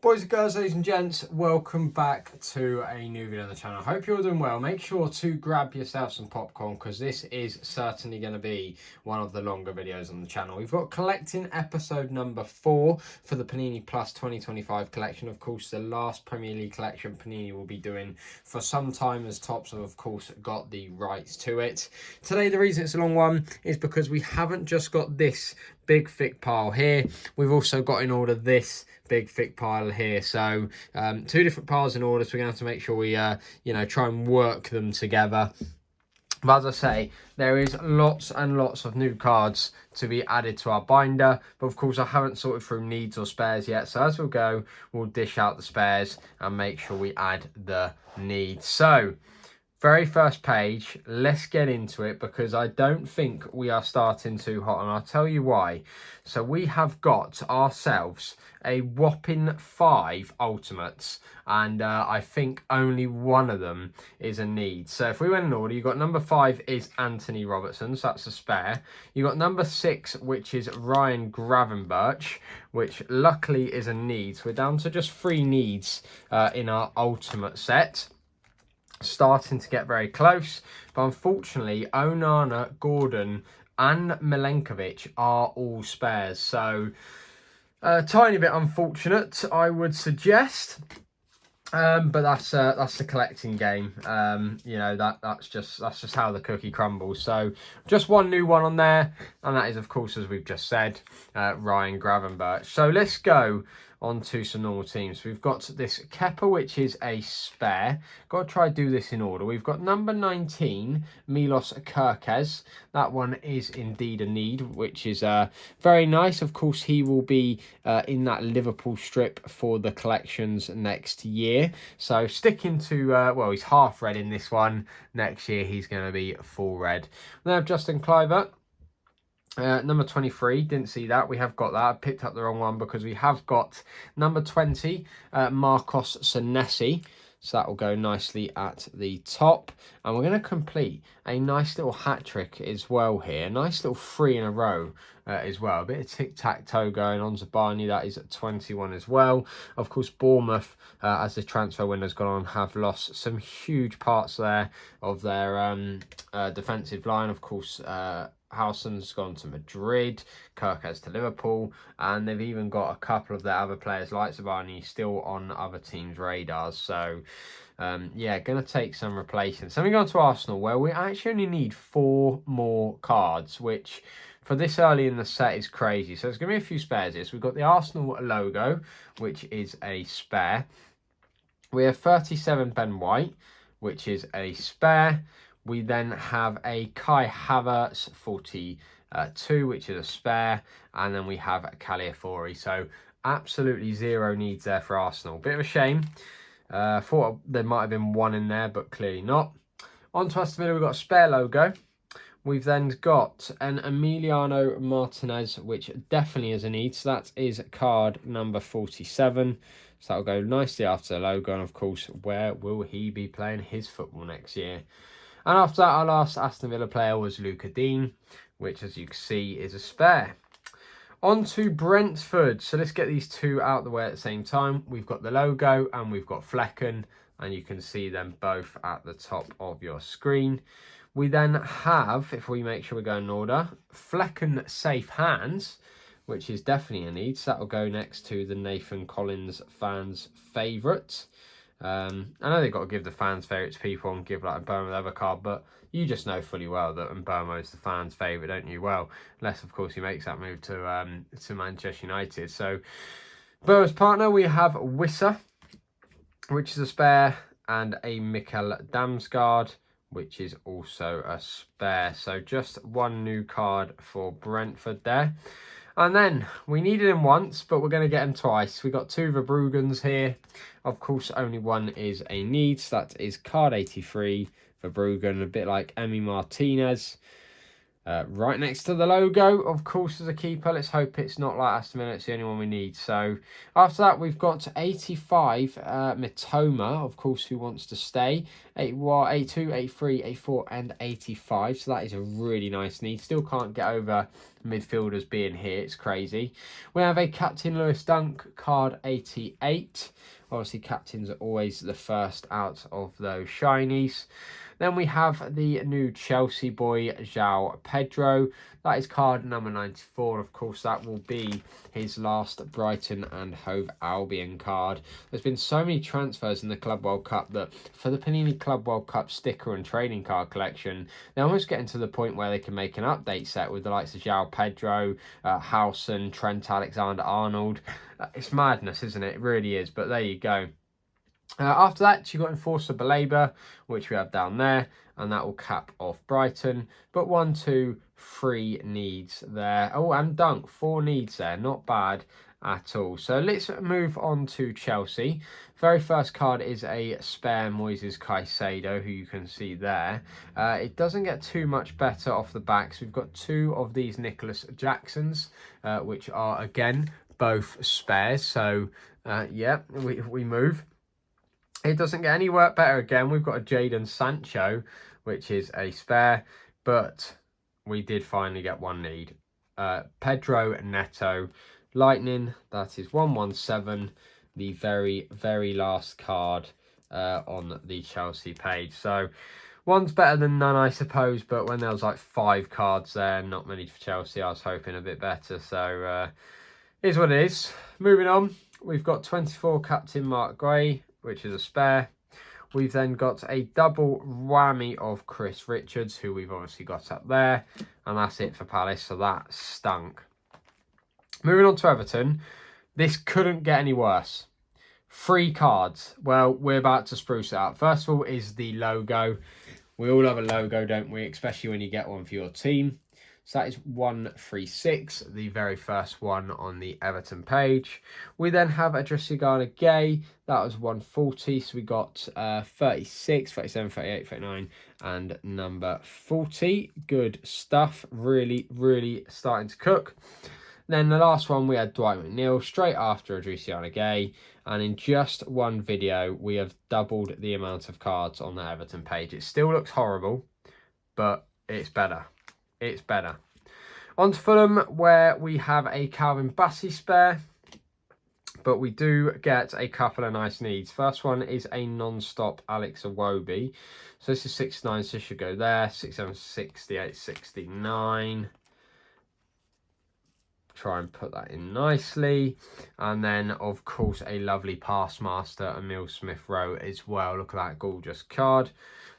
Boys and girls, ladies and gents, welcome back to a new video on the channel. I hope you're all doing well. Make sure to grab yourself some popcorn because this is certainly going to be one of the longer videos on the channel. We've got collecting episode number 4 for the Panini Plus 2025 collection. Of course, the last Premier League collection Panini will be doing for some time, as Topps have, of course, got the rights to it. Today, the reason it's a long one is because we haven't just got this big thick pile here. We've also got in order this big thick pile here, so two different piles in order, so we're gonna have to make sure we try and work them together. But as I say, there is lots and lots of new cards to be added to our binder, but of course I haven't sorted through needs or spares yet, so as we'll go, we'll dish out the spares and make sure we add the needs. So very first page, let's get into it because I don't think we are starting too hot, and I'll tell you why. So we have got ourselves a whopping 5 ultimates, and I think only one of them is a need. So if we went in order, you've got number 5 is Anthony Robertson, so that's a spare. You've got number 6, which is Ryan Gravenberch, which luckily is a need. So we're down to just 3 needs in our ultimate set. Starting to get very close, but unfortunately Onana, Gordon and Milenkovic are all spares, so a tiny bit unfortunate, I would suggest, but that's the collecting game. That's just how the cookie crumbles. So just one new one on there, and that is, of course, as we've just said, Ryan Gravenberch. So let's go on to some normal teams. We've got this Kepa, which is a spare. Got to try to do this in order. We've got number 19, Milos Kerkez. That one is indeed a need, which is very nice. Of course, he will be in that Liverpool strip for the collections next year. So sticking to, well, he's half red in this one. Next year, he's going to be full red. We have Justin Kluivert. Number 23, didn't see that. We have got that. I picked up the wrong one because we have got number 20, Marcos Senesi. So that will go nicely at the top. And we're going to complete a nice little hat trick as well here. Nice little 3 in a row as well. A bit of tic-tac-toe going on to Barney. That is at 21 as well. Of course, Bournemouth, as the transfer window's gone on, have lost some huge parts there of their defensive line. Of course, Howson's gone to Madrid, Kerkez to Liverpool, and they've even got a couple of their other players, like Zabani, still on other teams' radars. So, yeah, going to take some replacing. So we go on to Arsenal, where we actually only need 4 more cards, which for this early in the set is crazy. So there's going to be a few spares here. So we've got the Arsenal logo, which is a spare. We have 37 Ben White, which is a spare. We then have a Kai Havertz 42, which is a spare. And then we have Caliafori. So absolutely 0 needs there for Arsenal. Bit of a shame. Thought there might have been 1 in there, but clearly not. On to Aston Villa, we've got a spare logo. We've then got an Emiliano Martinez, which definitely is a need. So that is card number 47. So that'll go nicely after the logo. And of course, where will he be playing his football next year? And after that, our last Aston Villa player was Luca Dean, which, as you can see, is a spare. On to Brentford. So let's get these 2 out the way at the same time. We've got the logo and we've got Flecken, and you can see them both at the top of your screen. We then have, if we make sure we go in order, Flecken Safe Hands, which is definitely a need. So that will go next to the Nathan Collins fans' favourite. I know they've got to give the fans' favourites people and give like a Burma the other card, but you just know fully well that Burma is the fans' favourite, don't you? Well, unless of course he makes that move to Manchester United. So Burma's partner, we have Wissa, which is a spare, and a Mikkel Damsgaard, which is also a spare. So just 1 new card for Brentford there. And then we needed him once, but we're going to get him twice. We got 2 Verbruggens here. Of course, only 1 is a need. So that is card 83 Verbruggen, a bit like Emi Martinez. Right next to the logo, of course, as a keeper. Let's hope it's not like Aston Villa. It's the only one we need. So after that, we've got 85 Mitoma, of course, who wants to stay. 82, 83, 84, and 85. So that is a really nice need. Still can't get over midfielders being here. It's crazy. We have a Captain Lewis Dunk, card 88. Obviously, captains are always the first out of those shinies. Then we have the new Chelsea boy, João Pedro. That is card number 94. Of course, that will be his last Brighton and Hove Albion card. There's been so many transfers in the Club World Cup that for the Panini Club World Cup sticker and trading card collection, they're almost getting to the point where they can make an update set with the likes of João Pedro, Howson, Trent Alexander-Arnold. It's madness, isn't it? It really is, but there you go. After that, you've got Enforcer Baleba, which we have down there, and that will cap off Brighton. But 1, 2, 3 needs there. Oh, and Dunk, 4 needs there. Not bad at all. So let's move on to Chelsea. Very first card is a spare Moises Caicedo, who you can see there. It doesn't get too much better off the back. So we've got 2 of these Nicholas Jacksons, which are, again, both spares. So, yeah, we move. It doesn't get any work better again. We've got a Jadon Sancho, which is a spare, but we did finally get 1 need. Pedro Neto, Lightning, that is 117, the very, very last card on the Chelsea page. So one's better than none, I suppose, but when there was like 5 cards there, not many for Chelsea, I was hoping a bit better. So here's what it is. Moving on, we've got 24 Captain Mark Gray, which is a spare. We've then got a double whammy of Chris Richards, who we've obviously got up there. And that's it for Palace, so that stunk. Moving on to Everton. This couldn't get any worse. 3 cards. Well, we're about to spruce it up. First of all is the logo. We all have a logo, don't we? Especially when you get one for your team. So that is 136, the very first one on the Everton page. We then have Adrenalyn Gay. That was 140. So we got 36, 37, 38, 39, and number 40. Good stuff. Really, really starting to cook. Then the last one, we had Dwight McNeil straight after Adrenalyn Gay. And in just one video, we have doubled the amount of cards on the Everton page. It still looks horrible, but it's better. It's better. On to Fulham, where we have a Calvin Bassey spare, but we do get a couple of nice needs. First one is a non-stop Alex Iwobi. So this is 69, so it should go there. 67, 68, 69. Try and put that in nicely. And then, of course, a lovely pass master, Emil Smith-Rowe as well. Look at that gorgeous card.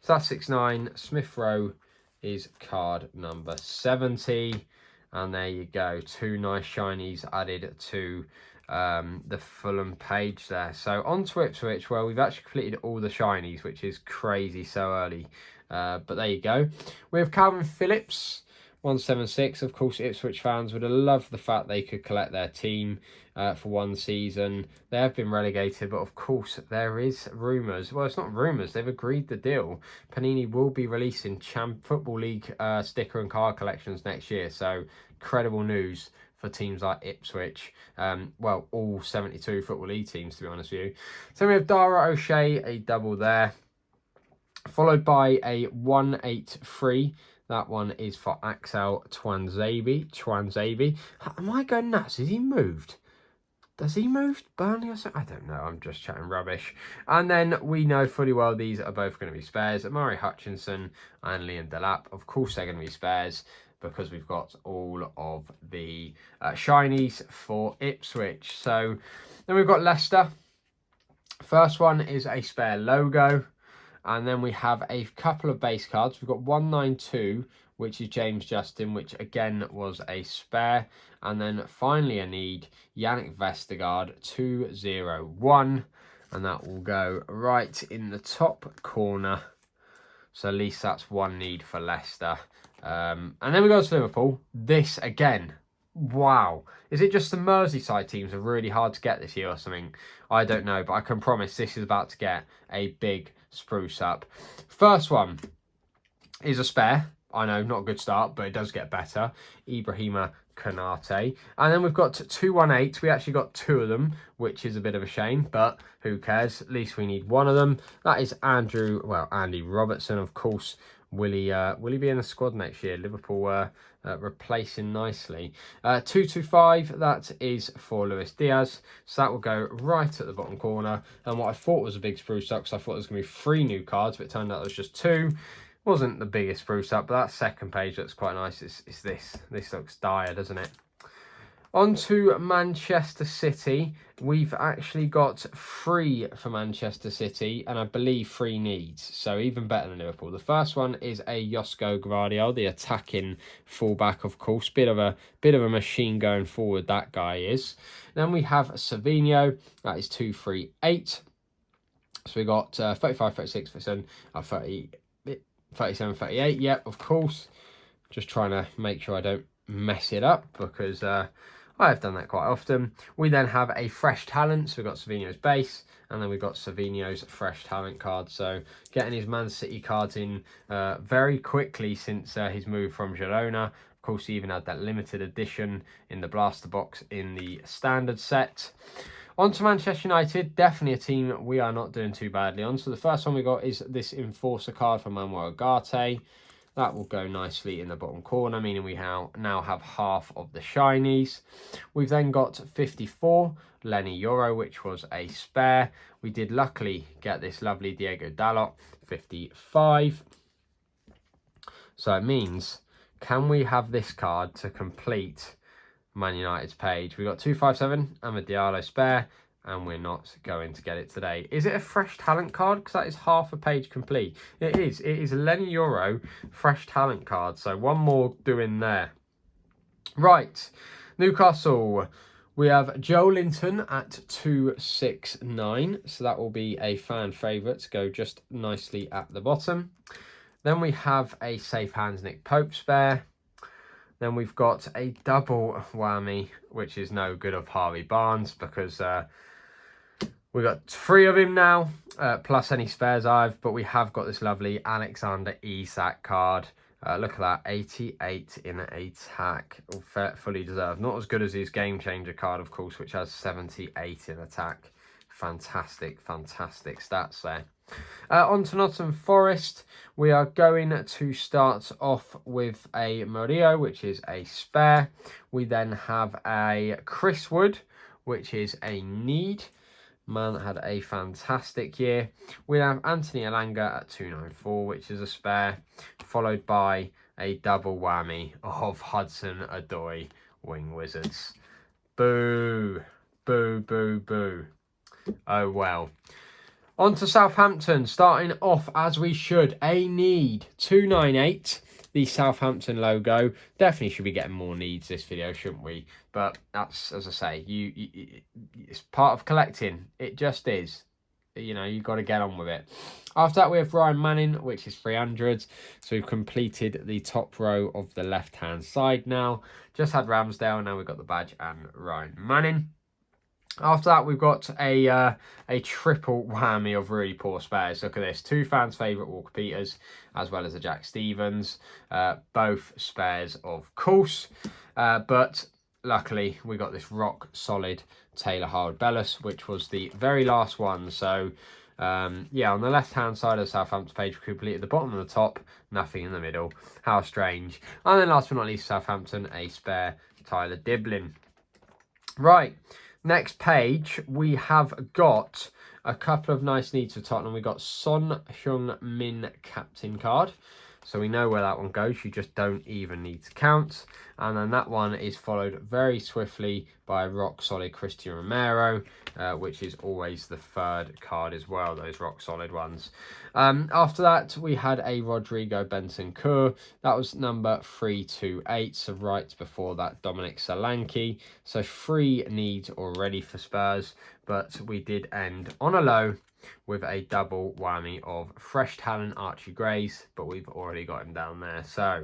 So that's 69. Smith-Rowe is card number 70, and there you go, 2 nice shinies added to the Fulham page there. So on to Ipswich, where we've actually completed all the shinies, which is crazy so early, but there you go. We have Calvin Phillips, 176. Of course, Ipswich fans would have loved the fact they could collect their team for 1 season. They have been relegated, but of course there is rumours. Well, it's not rumours. They've agreed the deal. Panini will be releasing Football League sticker and card collections next year. So incredible news for teams like Ipswich. Well, all 72 Football League teams, to be honest with you. So we have Dara O'Shea, a double there, followed by a 183. That one is for Axel Twanzebe. Am I going nuts? Has he moved? Does he move Burnley or something? I don't know. I'm just chatting rubbish. And then we know fully well these are both going to be spares. Murray Hutchinson and Liam Delap. Of course they're going to be spares because we've got all of the shinies for Ipswich. So then we've got Leicester. First one is a spare logo. And then we have a couple of base cards. We've got 192, which is James Justin, which again was a spare. And then finally a need, Yannick Vestergaard, 201. And that will go right in the top corner. So at least that's 1 need for Leicester. And then we go to Liverpool. This again. Wow. Is it just the Merseyside teams are really hard to get this year or something? I don't know, but I can promise this is about to get a big spruce up. First one is a spare. I know, not a good start, but it does get better. Ibrahima Konate. And then we've got 218. We actually got 2 of them, which is a bit of a shame, but who cares? At least we need 1 of them. That is Andy Robertson, of course. Will he be in the squad next year? Liverpool, replacing nicely. 225, that is for Luis Diaz. So that will go right at the bottom corner. And what I thought was a big spruce up, because I thought there was going to be 3 new cards, but it turned out there was just 2. Wasn't the biggest spruce up, but that second page looks quite nice. It's this. This looks dire, doesn't it? On to Manchester City. We've actually got 3 for Manchester City, and I believe 3 needs, so even better than Liverpool. The first one is a Josko Gvardiol, the attacking fullback, of course. Bit of a machine going forward, that guy is. Then we have Savinho, that is 238. So we got 35, 36, 37, 37, 38, yep, of course. Just trying to make sure I don't mess it up, because I have done that quite often. We then have a fresh talent, so we've got Savinho's base, and then we've got Savinho's fresh talent card. So getting his Man City cards in very quickly since his move from Girona. Of course, he even had that limited edition in the blaster box in the standard set. On to Manchester United, definitely a team we are not doing too badly on. So the first one we got is this Enforcer card from Manuel Ugarte. That will go nicely in the bottom corner, meaning we now have half of the shinies. We've then got 54, Lenny Euro, which was a spare. We did luckily get this lovely Diego Dalot, 55. So it means, can we have this card to complete Man United's page? We got 257 and a Diallo spare, and we're not going to get it today. Is it a fresh talent card? Because that is half a page complete. It is. It is a Lenny Euro fresh talent card. So one more doing there. Right. Newcastle. We have Joe Linton at 269. So that will be a fan favourite to go just nicely at the bottom. Then we have a Safe Hands Nick Pope spare. Then we've got a double whammy, which is no good, of Harvey Barnes, because we've got 3 of him now, plus any spares but we have got this lovely Alexander Isak card. Look at that, 88 in attack, fully deserved. Not as good as his Game Changer card, of course, which has 78 in attack. Fantastic, fantastic stats there. On to Nottingham Forest, we are going to start off with a Murillo, which is a spare. We then have a Chris Wood, which is a need. Man had a fantastic year. We have Anthony Elanga at 294, which is a spare, followed by a double whammy of Hudson-Odoi Wing Wizards. Boo, boo, boo, boo. Oh well. On to Southampton, starting off as we should. A need, 298. The Southampton logo. Definitely should be getting more needs this video, shouldn't we? But that's, as I say, it's part of collecting. It just is. You know, you've got to get on with it. After that, we have Ryan Manning, which is 300. So we've completed the top row of the left-hand side now. Just had Ramsdale, now we've got the badge and Ryan Manning. After that, we've got a triple whammy of really poor spares. Look at this. 2 fans' favourite Walker Peters, as well as a Jack Stevens. Both spares, of course. But luckily, we got this rock solid Taylor Howard-Bellis, which was the very last one. So, yeah, on the left-hand side of the Southampton page, we completed the bottom and the top. Nothing in the middle. How strange. And then last but not least, Southampton, a spare Tyler Diblin. Right. Next page, we have got a couple of nice needs for Tottenham. We've got Son Heung-min captain card. So we know where that one goes. You just don't even need to count. And then that one is followed very swiftly by rock solid Christian Romero, which is always the 3rd card as well, those rock solid ones. After that, we had a Rodrigo Bentancur. That was number 328, so right before that, Dominic Solanke. So 3 needs already for Spurs, but we did end on a low with a double whammy of fresh talent Archie Grays, but we've already got him down there. So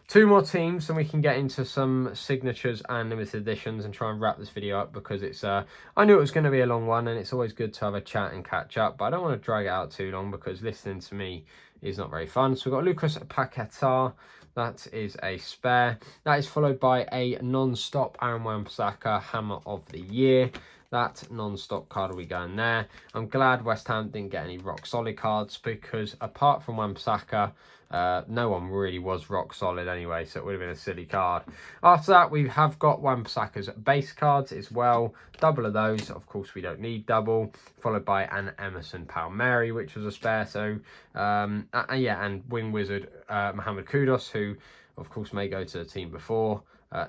2 more teams and we can get into some signatures and limited editions and try and wrap this video up, because it's I knew it was going to be a long one, and it's always good to have a chat and catch up, but I don't want to drag it out too long because listening to me is not very fun. So we've got Lucas Paquetá. That is a spare. That is followed by a non-stop Aaron Wan-Bissaka Hammer of the Year. That non-stop card will be going there. I'm glad West Ham didn't get any rock solid cards, because apart from Wan-Bissaka, No one really was rock solid anyway, so it would have been a silly card. After that, we have got Wan-Bissaka's base cards as well. Double of those. Of course, we don't need double. Followed by an Emerson Palmieri, which was a spare. So, yeah, and Wing Wizard Mohamed Kudus, who, of course, may go to the team before.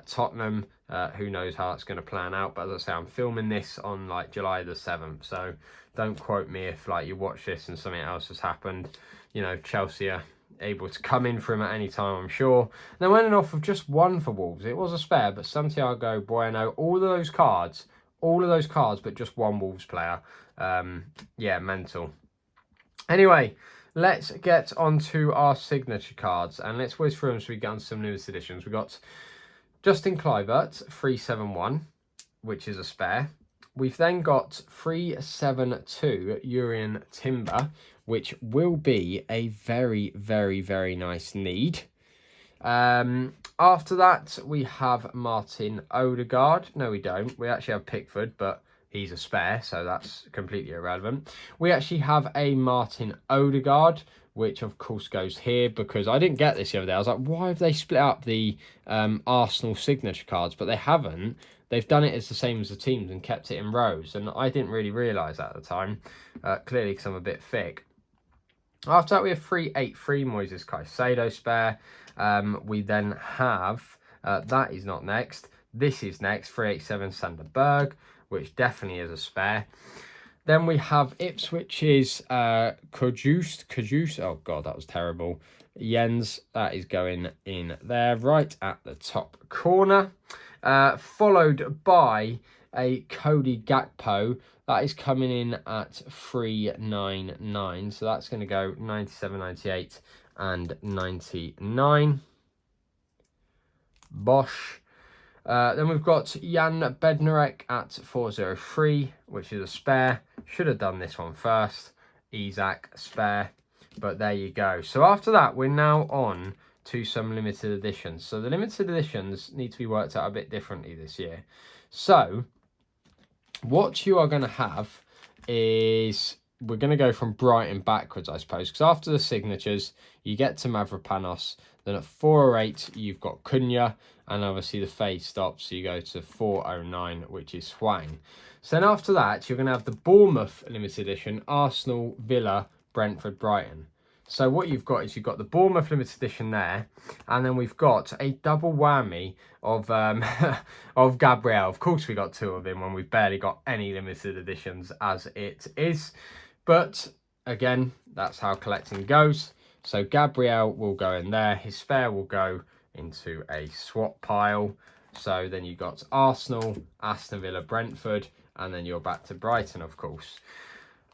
Tottenham, who knows how it's going to plan out, but as I say, I'm filming this on like July the 7th, so don't quote me if like you watch this and something else has happened. You know, Chelsea are able to come in for him at any time, I'm sure. Now, ending off with just one for Wolves. It was a spare, but Santiago Bueno, all of those cards, but just one Wolves player. Yeah, mental. Anyway, let's get on to our signature cards, and let's whiz through them so we get on some newest editions. We got Justin Kluivert, 371, which is a spare. We've then got 372 Urian Timber, which will be a very, very, very nice need. After that, we have Martin Odegaard. No, we don't. We actually have Pickford, but he's a spare, so that's completely irrelevant. We actually have a Martin Odegaard, which of course goes here, because I didn't get this the other day. I was like, why have they split up the Arsenal signature cards? But they haven't. They've done it as the same as the teams and kept it in rows. And I didn't really realise that at the time, clearly because I'm a bit thick. After that, we have 383 Moises Caicedo spare. We then have, that is not next. This is next, 387 Sander Berg, which definitely is a spare. Then we have Ipswich's Kajus. Oh, God, that was terrible. Jens, that is going in there, right at the top corner. Followed by a Cody Gakpo. That is coming in at 399. So that's going to go 97, 98, and 99. Bosch. Then we've got Jan Bednarek at 403, which is a spare. Should have done this one first. Isak, spare. But there you go. So after that, we're now on to some limited editions. So the limited editions need to be worked out a bit differently this year. So what you are going to have is, we're going to go from Brighton backwards, I suppose, because after the signatures, you get to Mavropanos. Then at 408, you've got Cunha, and obviously the fade stops, so you go to 409, which is Hwang. So then after that, you're going to have the Bournemouth limited edition, Arsenal, Villa, Brentford, Brighton. So what you've got is you've got the Bournemouth limited edition there, and then we've got a double whammy of of Gabriel. Of course, we got two of him when we've barely got any limited editions as it is. But again, that's how collecting goes. So Gabriel will go in there. His spare will go into a swap pile. So then you've got Arsenal, Aston Villa, Brentford, and then you're back to Brighton, of course.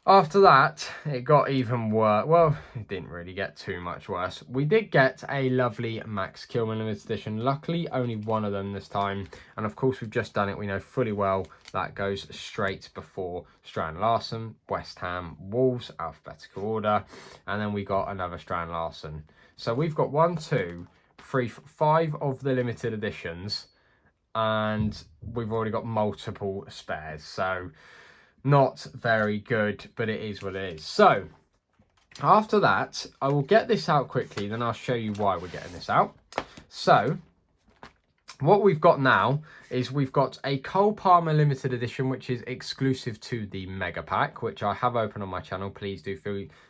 After that, it got even worse. Well, it didn't really get too much worse. We did get a lovely Max Kilman limited edition. Luckily, only one of them this time. And of course, we've just done it. We know fully well that goes straight before Strand Larsen, West Ham, Wolves, alphabetical order. And then we got another Strand Larsen. So we've got 1, 2, 3, 5 of the limited editions. And we've already got multiple spares. So not very good, but it is what it is. So after that, I will get this out quickly, then I'll show you why we're getting this out. So what we've got now is we've got a Cole Palmer limited edition, which is exclusive to the Mega Pack, which I have open on my channel. Please do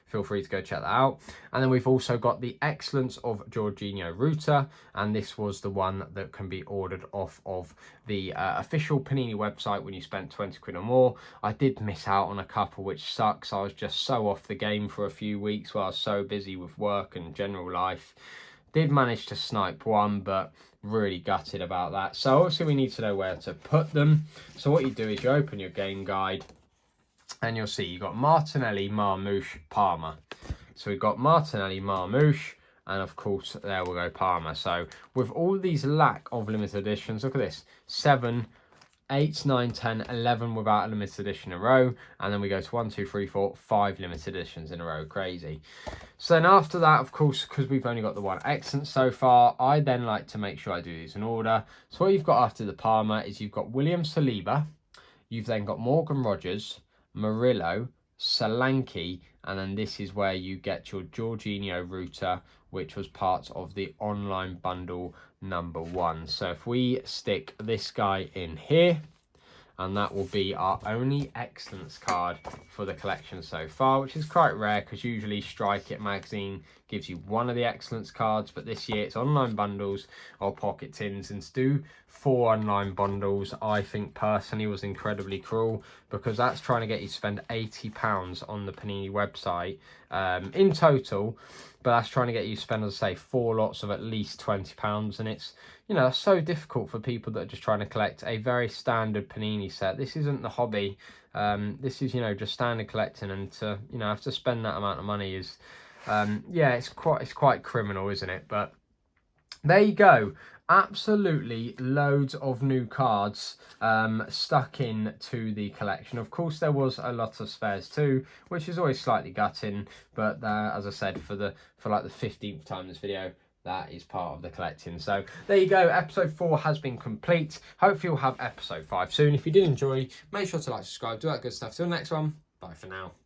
feel free to go check that out. And then we've also got the Excellence of Jorginho Ruta, and this was the one that can be ordered off of the official Panini website when you spent 20 quid or more. I did miss out on a couple, which sucks. I was just so off the game for a few weeks while I was so busy with work and general life. Did manage to snipe one, but really gutted about that. So obviously we need to know where to put them. So what you do is you open your game guide and you'll see you've got Martinelli, Marmouche, Palmer. So we've got Martinelli, Marmouche, and of course there will go Palmer. So with all these lack of limited editions, look at this, 7, 8, 9, 10, 11 without a limited edition in a row, and then we go to 1, 2, 3, 4, 5 limited editions in a row. Crazy. So then after that, of course, because we've only got the one Excellent so far, I then like to make sure I do these in order. So what you've got after the Palmer is you've got William Saliba, you've then got Morgan Rogers, Murillo, Solanke, and then this is where you get your Jorginho router, which was part of the online bundle #1. So if we stick this guy in here, and that will be our only excellence card for the collection so far, which is quite rare because usually Strike It magazine gives you one of the excellence cards, but this year it's online bundles or pocket tins, and to do 4 online bundles I think personally was incredibly cruel, because that's trying to get you to spend £80 on the Panini website in total, but that's trying to get you to spend, as I say, 4 lots of at least £20, and it's, you know, that's so difficult for people that are just trying to collect a very standard Panini set. This isn't the hobby. This is, you know, just standard collecting, and to, you know, have to spend that amount of money is, yeah, it's quite criminal, isn't it? But there you go. Absolutely loads of new cards stuck in to the collection. Of course, there was a lot of spares too, which is always slightly gutting. But as I said, for like the 15th time this video, that is part of the collecting. So there you go. Episode 4 has been complete. Hopefully you'll have episode 5 soon. If you did enjoy, make sure to like, subscribe, do that good stuff. Till the next one. Bye for now.